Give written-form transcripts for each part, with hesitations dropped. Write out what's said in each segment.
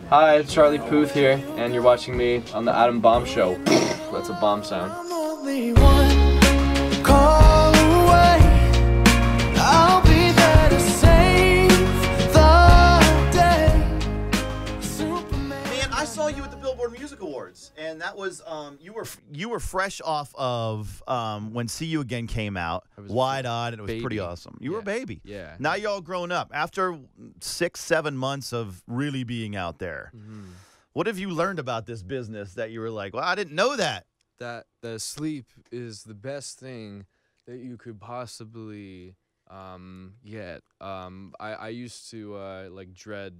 Hi, it's Charlie Puth here, and you're watching me on the Adam Bomb Show. That's a bomb sound. I'm only one call away. I'll be there to save the day. Superman. Man, I saw you at the Billboard Music Awards, and that was you were fresh off of when "See You Again" came out, wide-eyed, and it was pretty awesome. You were a baby. Yeah. Now you're all grown up. After 6-7 months of really being out there, what have you learned about this business that you were like, well, I didn't know that? That the sleep is the best thing that you could possibly get. I used to like dread,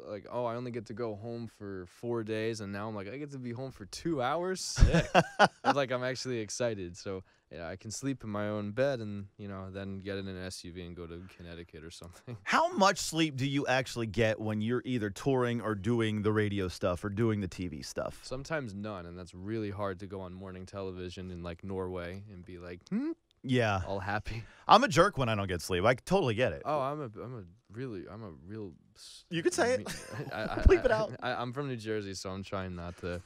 like, oh, I only get to go home for 4 days, and now I'm like, I get to be home for 2 hours. Sick. It's like I'm actually excited. So yeah, I can sleep in my own bed, and then get in an SUV and go to Connecticut or something. How much sleep do you actually get when you're either touring or doing the radio stuff or doing the TV stuff? Sometimes none, and that's really hard to go on morning television in like Norway and be like, Yeah. all happy. I'm a jerk when I don't get sleep. I totally get it. Oh, I'm a real. You could say it. I Bleep it out. I'm from New Jersey, so I'm trying not to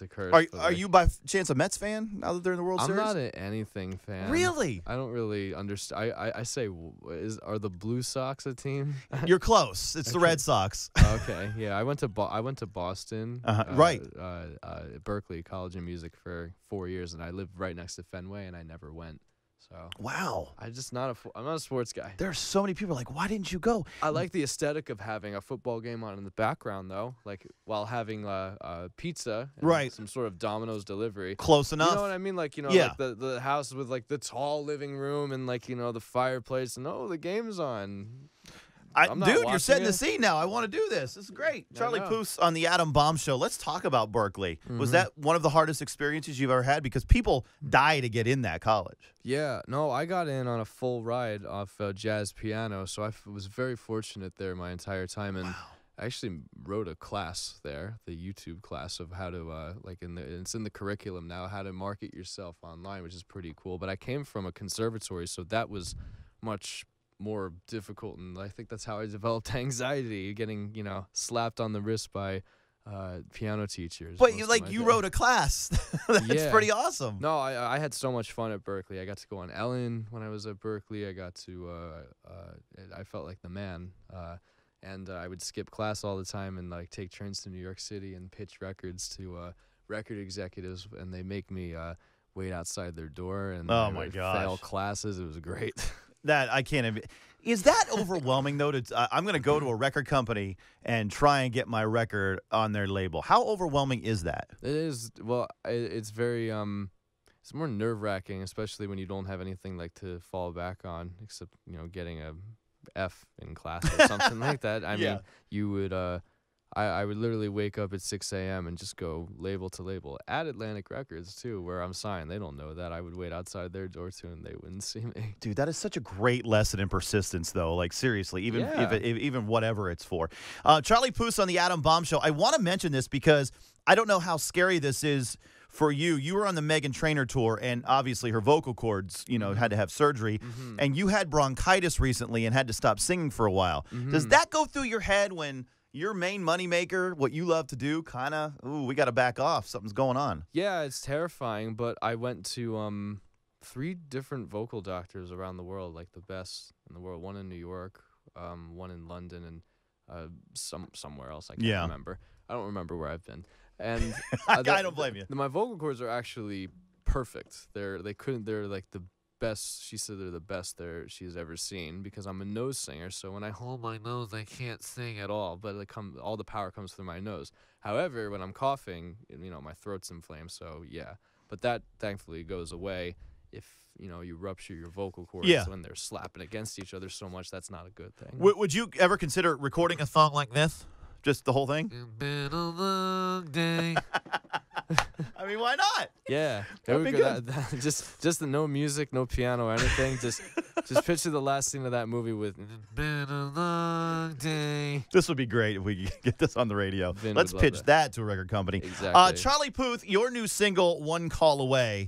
curse. Are you by chance a Mets fan now that they're in the World I'm Series? not an anything fan. Really? I don't really understand. I say, are the Blue Sox a team? You're close. It's the Red Sox. Okay, yeah. I went to Boston. Right. Berkeley College of Music for 4 years, and I lived right next to Fenway, and I never went. So Wow. I'm not a sports guy. There are so many people like, why didn't you go? I like the aesthetic of having a football game on in the background, though, like while having pizza, and Right. some sort of Domino's delivery. Close enough. You know what I mean? Like, Yeah. like the house with like the tall living room and like, the fireplace, and the game's on. I'm not Dude, you're watching setting the it. scene now. I want to do this. This is great. I Charlie know. Puth on the Adam Bomb Show. Let's talk about Berkeley. Was that one of the hardest experiences you've ever had? Because people die to get in that college. Yeah, no, I got in on a full ride off jazz piano, so I was very fortunate there my entire time, and I actually wrote a class there, the YouTube class of how to it's in the curriculum now, how to market yourself online, which is pretty cool. But I came from a conservatory, so that was much more difficult, and I think that's how I developed anxiety, getting slapped on the wrist by piano teachers. But most of my you day. wrote a class. That's Yeah. pretty awesome. No, I had so much fun at Berkeley. I got to go on Ellen when I was at Berkeley. I got to I felt like the man, and I would skip class all the time and like take turns to New York City and pitch records to record executives, and they make me wait outside their door, and Oh I my would gosh. fail classes. It was great. That I can't even. Is that overwhelming though? I'm going to go to a record company and try and get my record on their label. How overwhelming is that? It is. Well, it's very it's more nerve-wracking, especially when you don't have anything like to fall back on, except getting a F in class or something like that. I Yeah. mean, you would I would literally wake up at 6 a.m. and just go label to label at Atlantic Records too, where I'm signed. They don't know that. I would wait outside their door too, and they wouldn't see me. Dude, that is such a great lesson in persistence, though. Like, seriously, even Yeah. even whatever it's for. Charlie Puth on the Adam Bomb Show. I want to mention this because I don't know how scary this is for you. You were on the Meghan Trainor tour, and obviously her vocal cords, had to have surgery. And you had bronchitis recently and had to stop singing for a while. Does that go through your head when your main moneymaker, what you love to do, kind of, we got to back off. Something's going on. Yeah, it's terrifying, but I went to 3 different vocal doctors around the world, like the best in the world. One in New York, one in London, and somewhere else. I can't remember. I don't remember where I've been. And I don't blame you. My vocal cords are actually perfect. They're like the best. She said they're the best she's ever seen, because I'm a nose singer, so when I hold my nose I can't sing at all, but all the power comes through my nose. However, when I'm coughing, my throat's inflamed, so yeah. But that thankfully goes away if you rupture your vocal cords when they're slapping against each other so much. That's not a good thing. Would you ever consider recording a song like this? Just the whole thing? It's been a long day. I mean, why not? Yeah, That'd be good. Just the no music, no piano or anything. Just picture the last scene of that movie with "It's been a long day." This would be great if we could get this on the radio. Vin Let's would love pitch that to a record company. Exactly. Charlie Puth, your new single, "One Call Away."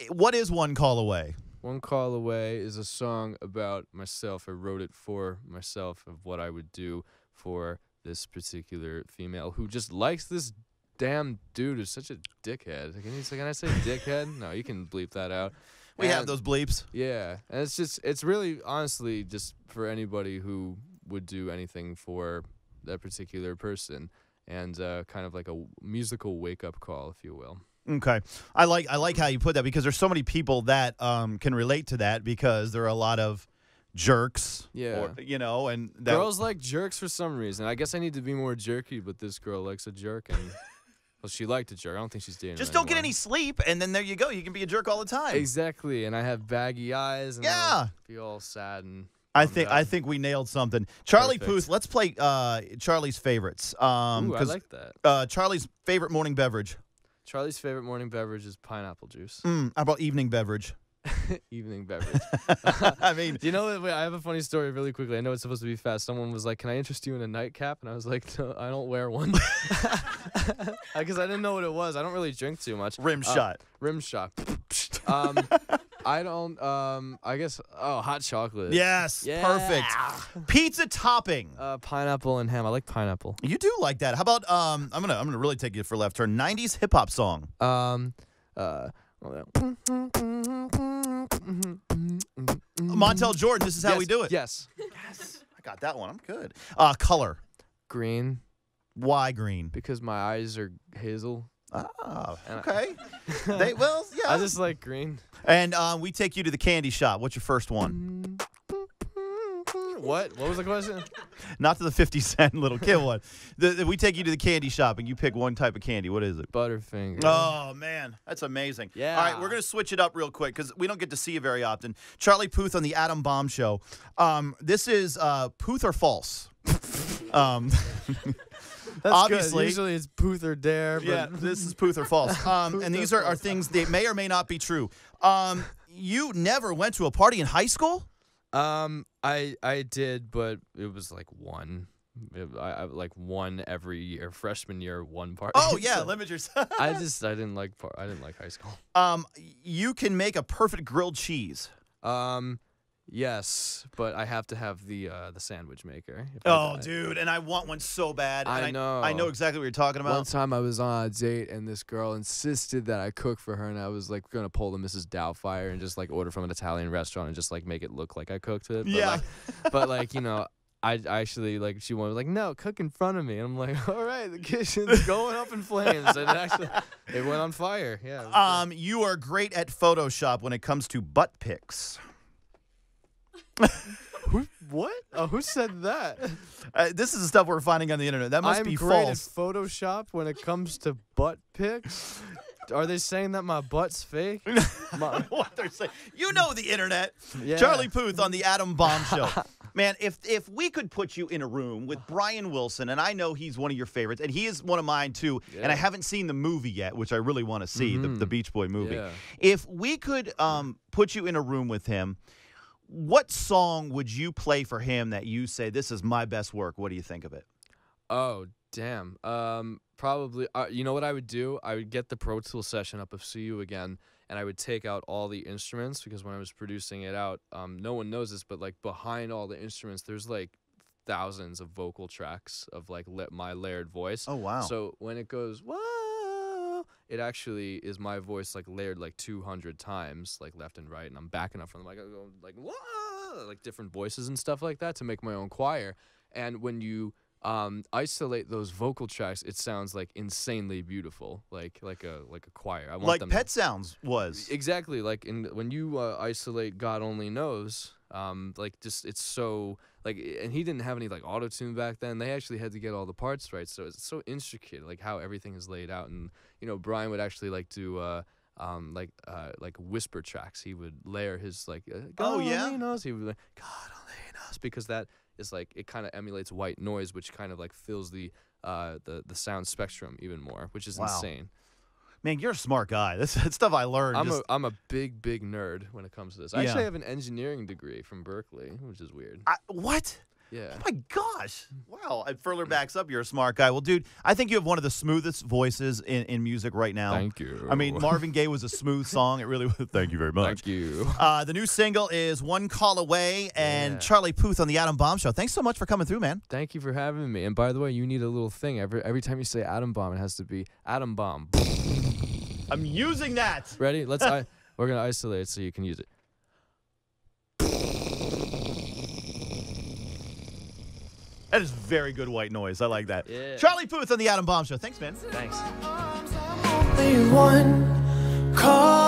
What is "One Call Away"? One Call Away is a song about myself. I wrote it for myself, of what I would do for this particular female who just likes this damn dude who's such a dickhead. Can I say dickhead? No, you can bleep that out. We have those bleeps. Yeah, and it's really honestly just for anybody who would do anything for that particular person, and kind of like a musical wake up call, if you will. Okay, I like how you put that, because there's so many people that can relate to that, because there are a lot of jerks. Yeah, and girls like jerks for some reason. I guess I need to be more jerky, but this girl likes a jerk, and well, she liked a jerk. I don't think she's dating. Just him don't get anymore. any sleep, and then there you go. You can be a jerk all the time. Exactly, and I have baggy eyes, and I'll be all sad and. I think we nailed something. Charlie Perfect. Puth, let's play Charlie's favorites. Ooh, I like that. Charlie's favorite morning beverage. Charlie's favorite morning beverage is pineapple juice. How about evening beverage? Evening beverage. I mean, do you know? Wait, I have a funny story really quickly. I know it's supposed to be fast. Someone was like, "Can I interest you in a nightcap?" And I was like, "No, I don't wear one," because I didn't know what it was. I don't really drink too much. rim shot. Rim shot. I don't. I guess. Oh, hot chocolate. Yes, Yeah. perfect. Pizza topping. Pineapple and ham. I like pineapple. You do like that. How about I'm gonna really take you for a left turn. 90s hip hop song. Montel Jordan. This is how Yes, we do it. Yes. Yes, I got that one. I'm good. Color. Green, Why green? because my eyes are hazel. Ah, And okay. Yeah. I just like green. And we take you to the candy shop. What's your first one? What? What was the question? Not to the 50 cent little kid one. We take you to the candy shop and you pick one type of candy. What is it? Butterfinger. Oh, man. That's amazing. Yeah. All right, we're going to switch it up real quick because we don't get to see you very often. Charlie Puth on the Adam Bomb Show. This is Puth or false? That's obviously. good. Usually it's Puth or Dare. But Yeah, this is Puth or false. And these are things that may or may not be true. You never went to a party in high school? I did, but it was like one. I like one every year. Freshman year, one party. Oh yeah, So limit yourself. I didn't like high school. You can make a perfect grilled cheese. Yes, but I have to have the sandwich maker. Oh, dude, and I want one so bad. I and know. I know exactly what you're talking about. One time I was on a date and this girl insisted that I cook for her, and I was like gonna pull the Mrs. Doubtfire and just like order from an Italian restaurant and just like make it look like I cooked it. But, Yeah. but I actually like she wanted like no, cook in front of me, and I'm like, all right, the kitchen's going up in flames, and it went on fire. Yeah. You are great at Photoshop when it comes to butt pics. What? Oh, who said that? This is the stuff we're finding on the internet. That must I'm be great false. at Photoshop when it comes to butt pics. Are they saying that my butt's fake? What they're saying. You know the internet. Yeah. Charlie Puth on the Adam Bomb Show. Man, if we could put you in a room with Brian Wilson, and I know he's one of your favorites, and he is one of mine too, and I haven't seen the movie yet, which I really want to see, the Beach Boy movie. Yeah. If we could put you in a room with him, what song would you play for him that you say, this is my best work? What do you think of it? Oh, damn. Probably. You know what I would do? I would get the Pro Tools session up of See You Again, and I would take out all the instruments, because when I was producing it out, no one knows this, but like behind all the instruments, there's like thousands of vocal tracks of like my layered voice. Oh, wow. So when it goes, whoa, it actually is my voice like layered like 200 times, like left and right, and I'm backing up from the mic. I go like, whoa, like different voices and stuff like that to make my own choir. And when you isolate those vocal tracks, it sounds like insanely beautiful, like a choir. I want Like them Pet Sounds was. exactly like when you isolate God Only Knows, like just it's so like, and he didn't have any like auto tune back then. They actually had to get all the parts right, so it's so intricate, like how everything is laid out. And Brian would actually like do like whisper tracks. He would layer his like God Only Knows. He would be like God Only Knows, because that is like, it kind of emulates white noise, which kind of like fills the sound spectrum even more, which is insane. Man, you're a smart guy. That's stuff I learned. I'm a big nerd when it comes to this. I actually have an engineering degree from Berkeley, which is weird. What? Yeah. Oh my gosh. Wow. It further backs up you're a smart guy. Well, dude, I think you have one of the smoothest voices in music right now. Thank you. I mean, Marvin Gaye was a smooth song. It really was. Thank you very much. Thank you. The new single is One Call Away, and Yeah. Charlie Puth on the Adam Bomb Show. Thanks so much for coming through, man. Thank you for having me. And by the way, you need a little thing. Every time you say atom bomb, it has to be atom bomb. I'm using that. Ready? We're gonna isolate it so you can use it. That is very good white noise. I like that. Yeah. Charlie Puth on the Adam Bomb Show. Thanks, man. Thanks. I'm only one call